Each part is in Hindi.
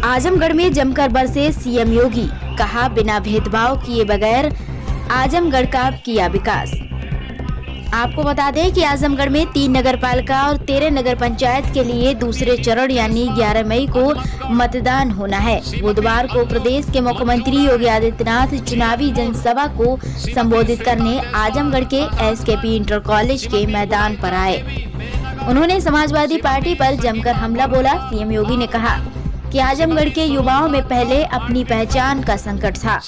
आजमगढ़ में जमकर बरसे सीएम योगी, कहा बिना भेदभाव किए बगैर आजमगढ़ का किया विकास। आपको बता दें कि आजमगढ़ में 3 नगरपालिका और 13 नगर पंचायत के लिए दूसरे चरण यानी 11 मई को मतदान होना है। बुधवार को प्रदेश के मुख्यमंत्री योगी आदित्यनाथ चुनावी जनसभा को संबोधित करने आजमगढ़ के एसकेपी इंटर कॉलेज के मैदान पर आए। उन्होंने समाजवादी पार्टी पर जमकर हमला बोला। सीएम योगी ने कहा कि आजमगढ़ के युवाओं में पहले अपनी पहचान का संकट था,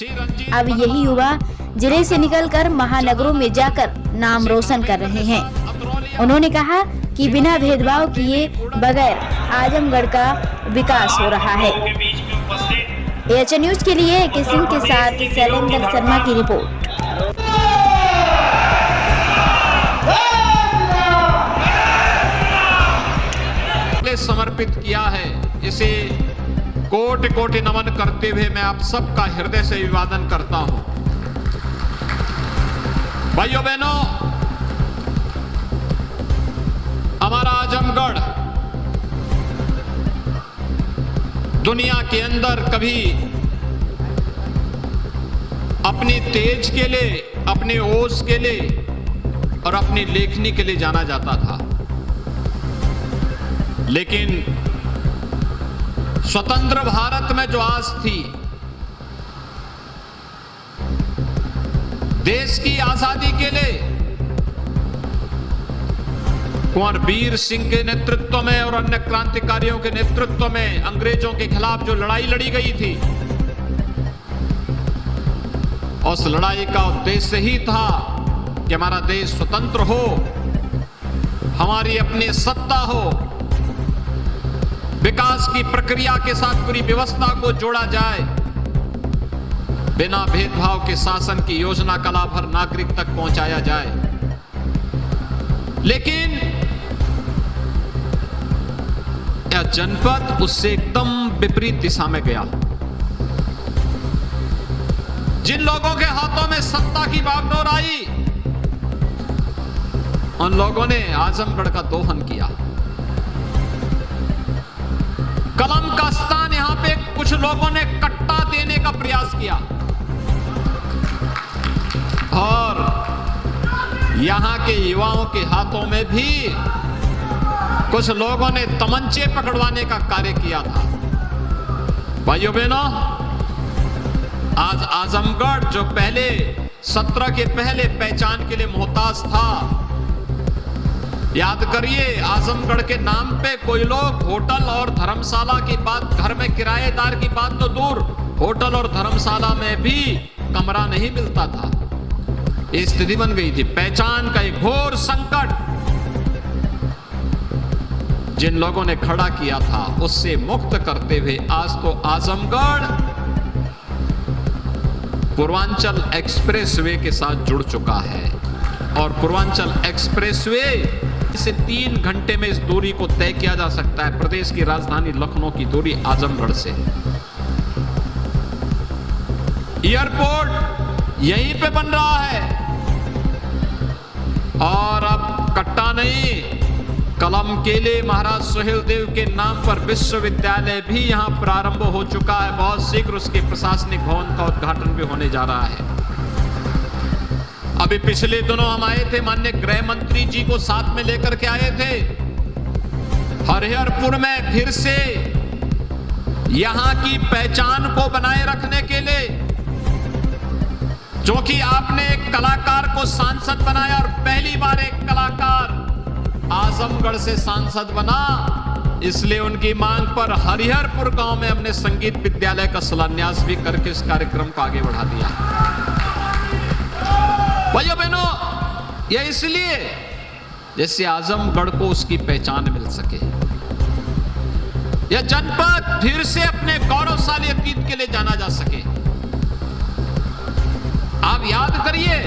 अब यही युवा जिले से निकलकर महानगरों में जाकर नाम रोशन कर रहे हैं। उन्होंने कहा कि बिना भेदभाव किए बगैर आजमगढ़ का विकास हो रहा है। एएचएन न्यूज के लिए के सिंह के साथ शैलेंद्र शर्मा की रिपोर्ट। समर्पित किया है, इसे कोटि कोटि नमन करते हुए मैं आप सबका हृदय से अभिवादन करता हूं। भाइयों बहनों, हमारा आजमगढ़ दुनिया के अंदर कभी अपनी तेज के लिए, अपने ओज के लिए और अपनी लेखनी के लिए जाना जाता था, लेकिन स्वतंत्र भारत में जो आज थी, देश की आजादी के लिए कुंवर वीर सिंह के नेतृत्व में और अन्य क्रांतिकारियों के नेतृत्व में अंग्रेजों के खिलाफ जो लड़ाई लड़ी गई थी, उस लड़ाई का उद्देश्य ही था कि हमारा देश स्वतंत्र हो, हमारी अपनी सत्ता हो, विकास की प्रक्रिया के साथ पूरी व्यवस्था को जोड़ा जाए, बिना भेदभाव के शासन की योजना का लाभ हर नागरिक तक पहुंचाया जाए। लेकिन यह जनपद उससे एकदम विपरीत दिशा में गया। जिन लोगों के हाथों में सत्ता की बागडोर आई, उन लोगों ने आजमगढ़ का दोहन किया। कलम का स्थान यहां पे कुछ लोगों ने कट्टा देने का प्रयास किया और यहां के युवाओं के हाथों में भी कुछ लोगों ने तमंचे पकड़वाने का कार्य किया था। भाइयों बहनों, आज आजमगढ़ जो पहले 17 के पहले पहचान के लिए मोहताज था, याद करिए, आजमगढ़ के नाम पे कोई लोग होटल और धर्मशाला की बात, घर में किराएदार की बात तो दूर, होटल और धर्मशाला में भी कमरा नहीं मिलता था। ये स्थिति बन गई थी। पहचान का एक घोर संकट जिन लोगों ने खड़ा किया था, उससे मुक्त करते हुए आज तो आजमगढ़ पूर्वांचल एक्सप्रेसवे के साथ जुड़ चुका है और पूर्वांचल एक्सप्रेसवे से 3 घंटे में इस दूरी को तय किया जा सकता है। प्रदेश की राजधानी लखनऊ की दूरी आजमगढ़ से। एयरपोर्ट यहीं पे बन रहा है और अब कट्टा नहीं, कलम के लिए महाराज सुहेलदेव के नाम पर विश्वविद्यालय भी यहां प्रारंभ हो चुका है। बहुत शीघ्र उसके प्रशासनिक भवन का उद्घाटन भी होने जा रहा है। अभी पिछले दिनों हम आए थे, माननीय गृह मंत्री जी को साथ में लेकर के आए थे। हरिहरपुर में फिर से यहां की पहचान को बनाए रखने के लिए, जो कि आपने एक कलाकार को सांसद बनाया और पहली बार एक कलाकार आजमगढ़ से सांसद बना, इसलिए उनकी मांग पर हरिहरपुर गांव में हमने संगीत विद्यालय का शिलान्यास भी करके इस कार्यक्रम को आगे बढ़ा दिया। भाइयों बहनों, यह इसलिए जैसे आजमगढ़ को उसकी पहचान मिल सके, यह जनपद फिर से अपने गौरवशाली अतीत के लिए जाना जा सके। आप याद करिए,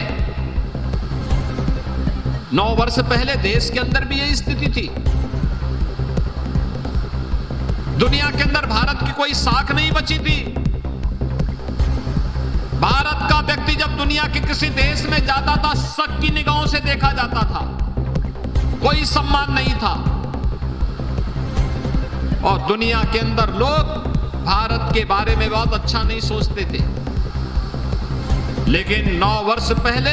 9 वर्ष पहले देश के अंदर भी यही स्थिति थी। दुनिया के अंदर भारत की कोई साख नहीं बची थी। भारत का व्यक्ति जब दुनिया के किसी देश में जाता था, शक की निगाहों से देखा जाता था, कोई सम्मान नहीं था। और दुनिया के अंदर लोग भारत के बारे में बहुत अच्छा नहीं सोचते थे, लेकिन 9 वर्ष पहले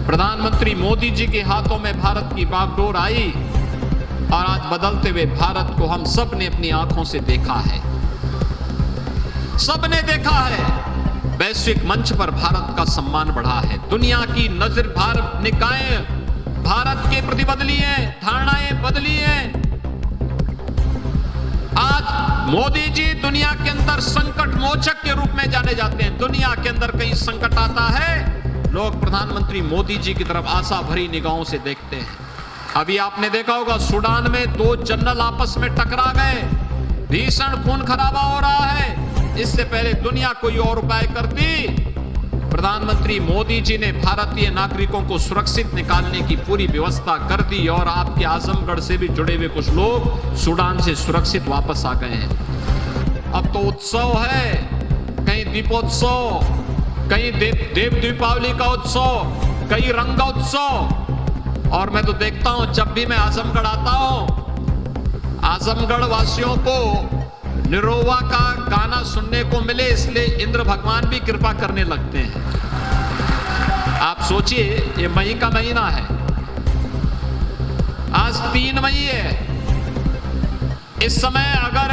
प्रधानमंत्री मोदी जी के हाथों में भारत की बागडोर आई और आज बदलते हुए भारत को हम सब ने अपनी आंखों से देखा है। सबने देखा है, वैश्विक मंच पर भारत का सम्मान बढ़ा है। दुनिया की नजर भारत निकाय भारत के प्रति बदली है, धारणाएं बदली हैं। आज मोदी जी दुनिया के अंदर संकट मोचक के रूप में जाने जाते हैं। दुनिया के अंदर कहीं संकट आता है, लोग प्रधानमंत्री मोदी जी की तरफ आशा भरी निगाहों से देखते हैं। अभी आपने देखा होगा सूडान में 2 जनरल आपस में टकरा गए, भीषण खून खराबा हो रहा है। इससे पहले दुनिया कोई और उपाय करती, प्रधानमंत्री मोदी जी ने भारतीय नागरिकों को सुरक्षित निकालने की पूरी व्यवस्था कर दी और आपके आजमगढ़ से भी जुड़े हुए कुछ लोग सूडान से सुरक्षित वापस आ गए हैं। अब तो उत्सव है, कहीं दीपोत्सव, कहीं देव दीपावली का उत्सव, कहीं रंगोत्सव। और मैं तो देखता हूं, जब भी मैं आजमगढ़ आता हूं, आजमगढ़ वासियों को निरोवा का गाना सुनने को मिले, इसलिए इंद्र भगवान भी कृपा करने लगते हैं। आप सोचिए, ये मई का महीना है, आज 3 मई है। इस समय अगर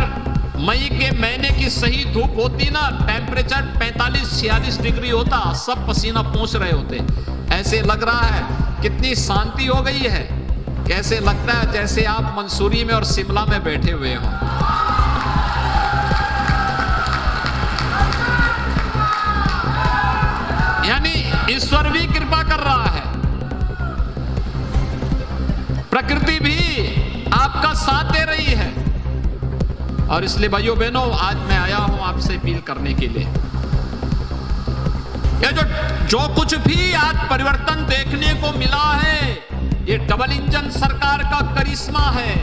मई के महीने की सही धूप होती ना, टेम्परेचर 45-46 डिग्री होता, सब पसीना पोंछ रहे होते। ऐसे लग रहा है कितनी शांति हो गई है, कैसे लगता है जैसे आप मंसूरी में और शिमला में बैठे हुए हो। यानी ईश्वर भी कृपा कर रहा है, प्रकृति भी आपका साथ दे रही है। और इसलिए भाइयों बहनों, आज मैं आया हूं आपसे अपील करने के लिए, ये जो कुछ भी आज परिवर्तन देखने को मिला है, ये डबल इंजन सरकार का करिश्मा है।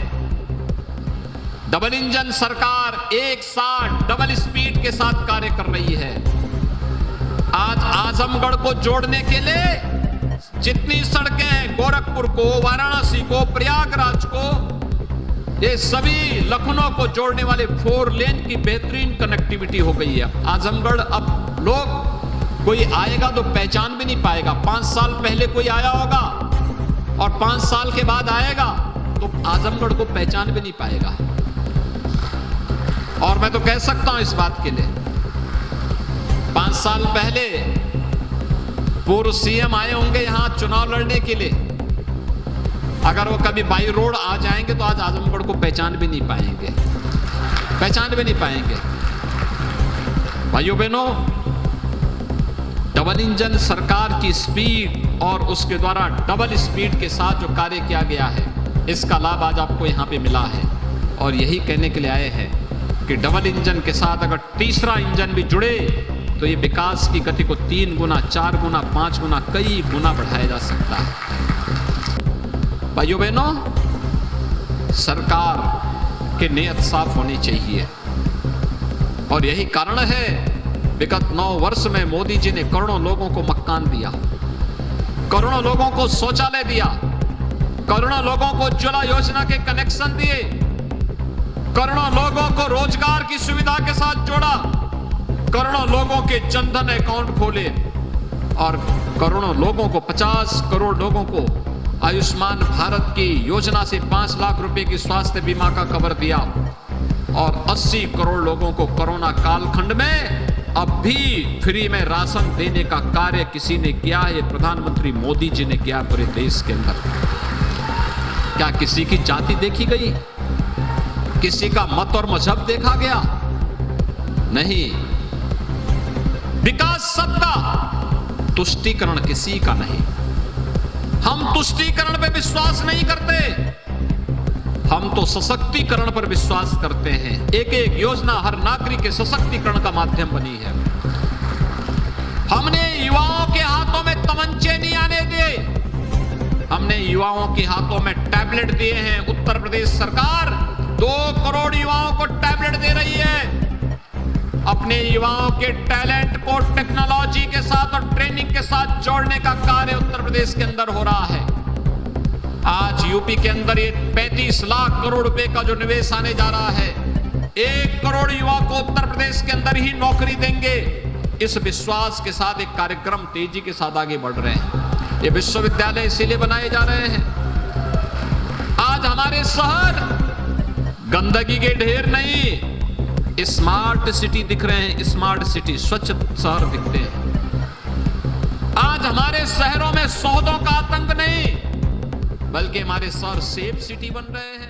डबल इंजन सरकार एक साथ डबल स्पीड के साथ कार्य कर रही है। आज आजमगढ़ को जोड़ने के लिए जितनी सड़कें हैं, गोरखपुर को, वाराणसी को, प्रयागराज को, ये सभी लखनऊ को जोड़ने वाले 4 लेन की बेहतरीन कनेक्टिविटी हो गई है। आजमगढ़ अब लोग, कोई आएगा तो पहचान भी नहीं पाएगा। 5 साल पहले कोई आया होगा और 5 साल के बाद आएगा तो आजमगढ़ को पहचान भी नहीं पाएगा। और मैं तो कह सकता हूं इस बात के लिए, 5 साल पहले पूर्व सीएम आए होंगे यहां चुनाव लड़ने के लिए, अगर वो कभी बाई रोड आ जाएंगे तो आज आजमगढ़ को पहचान भी नहीं पाएंगे, पहचान भी नहीं पाएंगे। भाइयों बहनों, डबल इंजन सरकार की स्पीड और उसके द्वारा डबल स्पीड के साथ जो कार्य किया गया है, इसका लाभ आज आपको यहां पे मिला है। और यही कहने के लिए आए हैं कि डबल इंजन के साथ अगर तीसरा इंजन भी जुड़े तो ये विकास की गति को 3 गुना, 4 गुना, 5 गुना, कई गुना बढ़ाया जा सकता है। भाइयों बहनों, सरकार की नीयत साफ होनी चाहिए और यही कारण है विगत 9 वर्ष में मोदी जी ने करोड़ों लोगों को मकान दिया, करोड़ों लोगों को शौचालय दिया, करोड़ों लोगों को उज्ज्वला योजना के कनेक्शन दिए, करोड़ों लोगों को रोजगार की सुविधा के साथ जोड़ा, करोड़ों लोगों के जनधन अकाउंट खोले और करोड़ों लोगों को, 50 करोड़ लोगों को आयुष्मान भारत की योजना से 5 लाख रुपए की स्वास्थ्य बीमा का कवर दिया और 80 करोड़ लोगों को कोरोना कालखंड में अब भी फ्री में राशन देने का कार्य किसी ने किया है, प्रधानमंत्री मोदी जी ने किया पूरे देश के अंदर। क्या किसी की जाति देखी गई, किसी का मत और मजहब देखा गया? नहीं, विकास सबका, तुष्टीकरण किसी का नहीं। हम तुष्टीकरण पे विश्वास नहीं करते, हम तो सशक्तिकरण पर विश्वास करते हैं। एक एक योजना हर नागरिक के सशक्तिकरण का माध्यम बनी है। हमने युवाओं के हाथों में तमंचे नहीं आने दिए, हमने युवाओं के हाथों में टैबलेट दिए हैं। उत्तर प्रदेश सरकार 2 करोड़ युवाओं को टैबलेट दे रही है। अपने युवाओं के टैलेंट को टेक्नोलॉजी के साथ और ट्रेनिंग के साथ जोड़ने का कार्य उत्तर प्रदेश के अंदर हो रहा है। आज यूपी के अंदर ये 35 लाख करोड़ रुपए का जो निवेश आने जा रहा है, 1 करोड़ युवा को उत्तर प्रदेश के अंदर ही नौकरी देंगे, इस विश्वास के साथ एक कार्यक्रम तेजी के साथ आगे बढ़ रहे हैं। ये विश्वविद्यालय इसीलिए बनाए जा रहे हैं। आज हमारे शहर गंदगी के ढेर नहीं, स्मार्ट सिटी दिख रहे हैं, स्मार्ट सिटी, स्वच्छ शहर दिखते हैं। आज हमारे शहरों में सौदों का आतंक नहीं, बल्कि हमारे शहर सेफ सिटी बन रहे हैं।